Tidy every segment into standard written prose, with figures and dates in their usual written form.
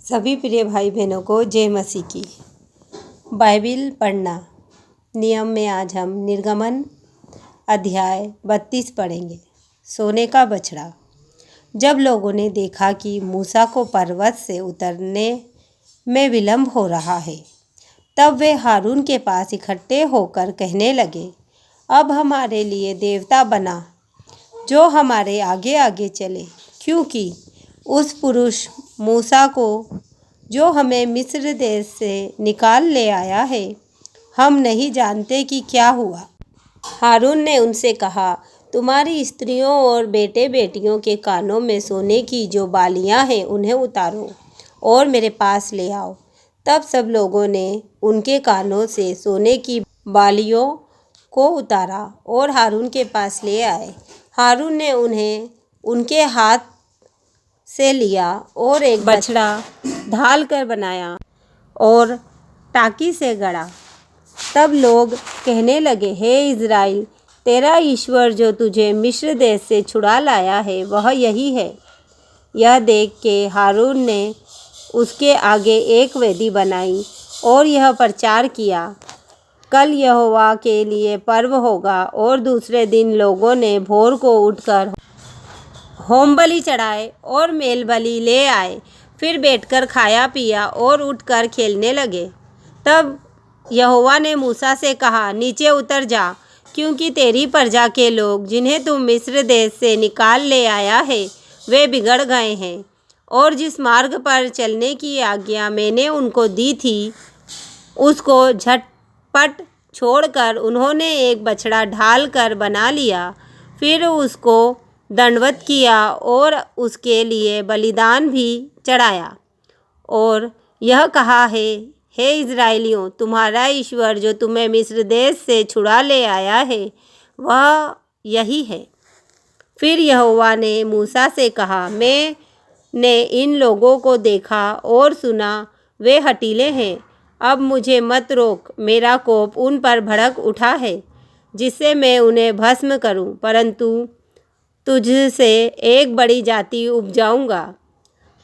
सभी प्रिय भाई बहनों को जय मसीह की। बाइबिल पढ़ना नियम में आज हम निर्गमन अध्याय 32 पढ़ेंगे। सोने का बछड़ा। जब लोगों ने देखा कि मूसा को पर्वत से उतरने में विलंब हो रहा है, तब वे हारून के पास इकट्ठे होकर कहने लगे, अब हमारे लिए देवता बना जो हमारे आगे आगे चले, क्योंकि उस पुरुष मूसा को जो हमें मिस्र देश से निकाल ले आया है, हम नहीं जानते कि क्या हुआ। हारून ने उनसे कहा, तुम्हारी स्त्रियों और बेटे बेटियों के कानों में सोने की जो बालियां हैं उन्हें उतारो और मेरे पास ले आओ। तब सब लोगों ने उनके कानों से सोने की बालियों को उतारा और हारून के पास ले आए। हारून ने उन्हें उनके हाथ से लिया और एक बछड़ा ढाल कर बनाया और टाकी से गड़ा। तब लोग कहने लगे, हे इज़राइल, तेरा ईश्वर जो तुझे मिस्र देश से छुड़ा लाया है वह यही है। यह देख के हारून ने उसके आगे एक वेदी बनाई और यह प्रचार किया, कल यहोवा के लिए पर्व होगा। और दूसरे दिन लोगों ने भोर को उठकर होम बलि चढ़ाए और मेल बलि ले आए। फिर बैठकर खाया पिया और उठकर खेलने लगे। तब यहोवा ने मूसा से कहा, नीचे उतर जा, क्योंकि तेरी प्रजा के लोग जिन्हें तुम मिस्र देश से निकाल ले आया है वे बिगड़ गए हैं। और जिस मार्ग पर चलने की आज्ञा मैंने उनको दी थी उसको झटपट छोड़कर उन्होंने एक बछड़ा ढाल कर बना लिया। फिर उसको दंडवत किया और उसके लिए बलिदान भी चढ़ाया और यह कहा है, हे इज़राइलियों, तुम्हारा ईश्वर जो तुम्हें मिस्र देश से छुड़ा ले आया है वह यही है। फिर यहोवा ने मूसा से कहा, मैंने इन लोगों को देखा और सुना, वे हठीले हैं। अब मुझे मत रोक, मेरा कोप उन पर भड़क उठा है जिससे मैं उन्हें भस्म करूं, परंतु तुझसे एक बड़ी जाति उपजाऊंगा।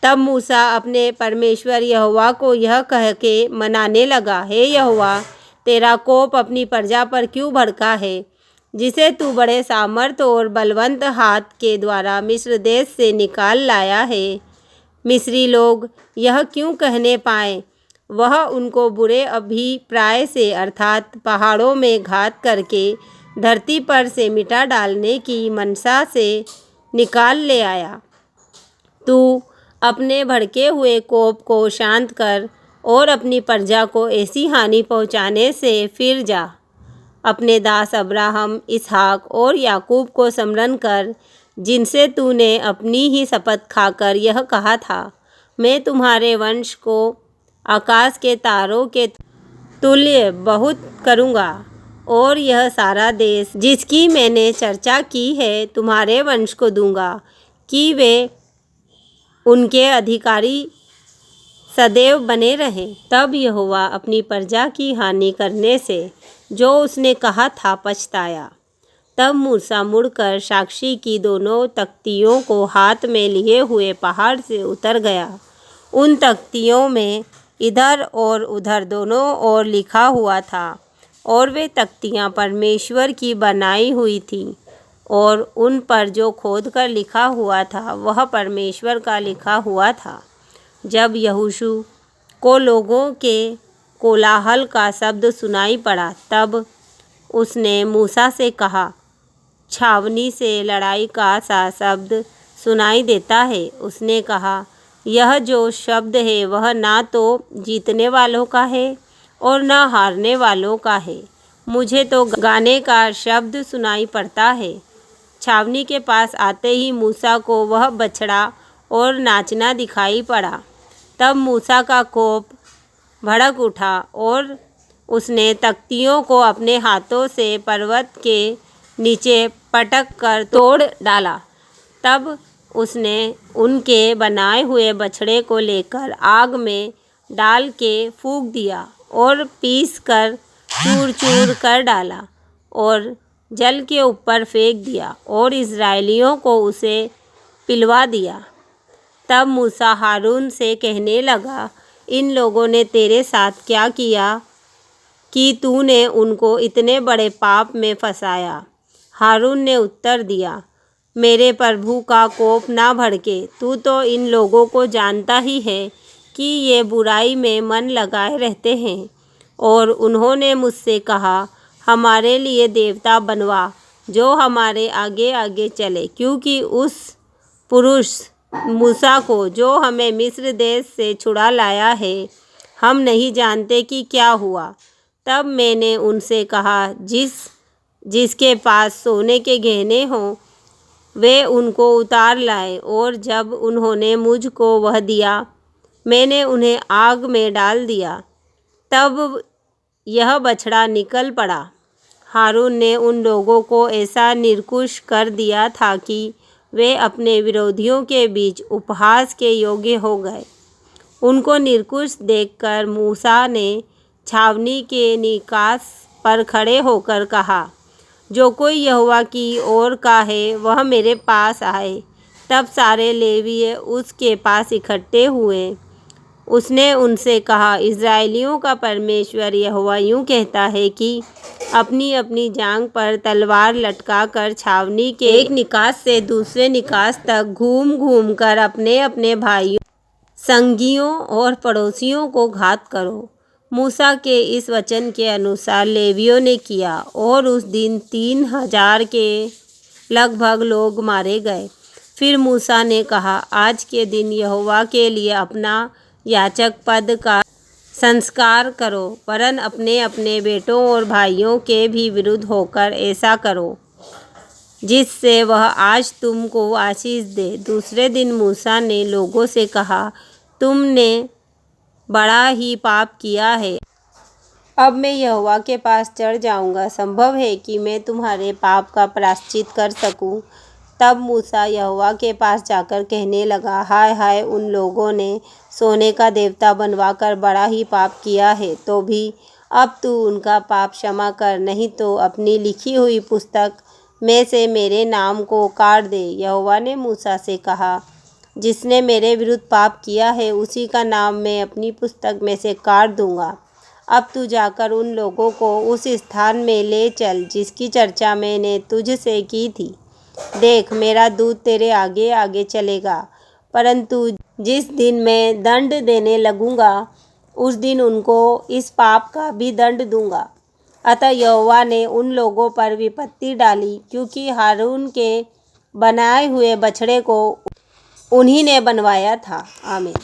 तब मूसा अपने परमेश्वर यहोवा को यह कह के मनाने लगा, हे यहोवा, तेरा कोप अपनी प्रजा पर क्यों भड़का है, जिसे तू बड़े सामर्थ और बलवंत हाथ के द्वारा मिस्र देश से निकाल लाया है। मिस्री लोग यह क्यों कहने पाए, वह उनको बुरे अभिप्राय से अर्थात पहाड़ों में घात करके धरती पर से मिटा डालने की मनसा से निकाल ले आया। तू अपने भड़के हुए कोप को शांत कर और अपनी प्रजा को ऐसी हानि पहुंचाने से फिर जा। अपने दास अब्राहम, इसहाक और याकूब को स्मरण कर, जिनसे तूने अपनी ही शपथ खाकर यह कहा था, मैं तुम्हारे वंश को आकाश के तारों के तुल्य बहुत करूँगा और यह सारा देश जिसकी मैंने चर्चा की है तुम्हारे वंश को दूंगा कि वे उनके अधिकारी सदैव बने रहें। तब यहोवा अपनी प्रजा की हानि करने से जो उसने कहा था पछताया। तब मूसा मुड़कर साक्षी की दोनों तख्तियों को हाथ में लिए हुए पहाड़ से उतर गया। उन तख्तियों में इधर और उधर दोनों ओर लिखा हुआ था और वे तख्तियाँ परमेश्वर की बनाई हुई थीं और उन पर जो खोद कर लिखा हुआ था वह परमेश्वर का लिखा हुआ था। जब यहोशू को लोगों के कोलाहल का शब्द सुनाई पड़ा, तब उसने मूसा से कहा, छावनी से लड़ाई का सा शब्द सुनाई देता है। उसने कहा, यह जो शब्द है वह ना तो जीतने वालों का है और ना हारने वालों का है, मुझे तो गाने का शब्द सुनाई पड़ता है। छावनी के पास आते ही मूसा को वह बछड़ा और नाचना दिखाई पड़ा। तब मूसा का कोप भड़क उठा और उसने तख्तियों को अपने हाथों से पर्वत के नीचे पटक कर तोड़ डाला। तब उसने उनके बनाए हुए बछड़े को लेकर आग में डाल के फूंक दिया और पीस कर चूर चूर कर डाला और जल के ऊपर फेंक दिया और इज़राइलियों को उसे पिलवा दिया। तब मूसा हारून से कहने लगा, इन लोगों ने तेरे साथ क्या किया कि तूने उनको इतने बड़े पाप में फंसाया। हारून ने उत्तर दिया, मेरे प्रभु का कोप ना भड़के, तू तो इन लोगों को जानता ही है कि ये बुराई में मन लगाए रहते हैं। और उन्होंने मुझसे कहा, हमारे लिए देवता बनवा जो हमारे आगे आगे चले, क्योंकि उस पुरुष मूसा को जो हमें मिस्र देश से छुड़ा लाया है हम नहीं जानते कि क्या हुआ। तब मैंने उनसे कहा, जिसके पास सोने के गहने हों वे उनको उतार लाए। और जब उन्होंने मुझको वह दिया मैंने उन्हें आग में डाल दिया। तब यह बछड़ा निकल पड़ा। हारून ने उन लोगों को ऐसा निर्कुश कर दिया था कि वे अपने विरोधियों के बीच उपहास के योग्य हो गए। उनको निर्कुश देखकर मूसा ने छावनी के निकास पर खड़े होकर कहा, जो कोई यहोवा की ओर का है वह मेरे पास आए। तब सारे लेवीय उसके पास इकट्ठे हुए। उसने उनसे कहा, इस्राएलियों का परमेश्वर यहोवा यूँ कहता है कि अपनी अपनी जांघ पर तलवार लटका कर छावनी के एक निकास से दूसरे निकास तक घूम घूम कर अपने अपने भाइयों, संगियों और पड़ोसियों को घात करो। मूसा के इस वचन के अनुसार लेवियों ने किया और उस दिन 3000 के लगभग लोग मारे गए। फिर मूसा ने कहा, आज के दिन यहोवा के लिए अपना याजक पद का संस्कार करो, वरन अपने अपने बेटों और भाइयों के भी विरुद्ध होकर ऐसा करो जिससे वह आज तुमको आशीष दे। दूसरे दिन मूसा ने लोगों से कहा, तुमने बड़ा ही पाप किया है। अब मैं यहोवा के पास चढ़ जाऊंगा, संभव है कि मैं तुम्हारे पाप का प्रायश्चित कर सकूं। तब मूसा यहोवा के पास जाकर कहने लगा, हाय हाय, उन लोगों ने सोने का देवता बनवाकर बड़ा ही पाप किया है। तो भी अब तू उनका पाप क्षमा कर, नहीं तो अपनी लिखी हुई पुस्तक में से मेरे नाम को काट दे। यहोवा ने मूसा से कहा, जिसने मेरे विरुद्ध पाप किया है उसी का नाम मैं अपनी पुस्तक में से काट दूंगा। अब तू जाकर उन लोगों को उस स्थान में ले चल जिसकी चर्चा मैंने तुझसे की थी। देख, मेरा दूत तेरे आगे आगे चलेगा, परंतु जिस दिन मैं दंड देने लगूंगा उस दिन उनको इस पाप का भी दंड दूंगा। अतः यहोवा ने उन लोगों पर विपत्ति डाली, क्योंकि हारून के बनाए हुए बछड़े को उन्हीं ने बनवाया था। आमीन।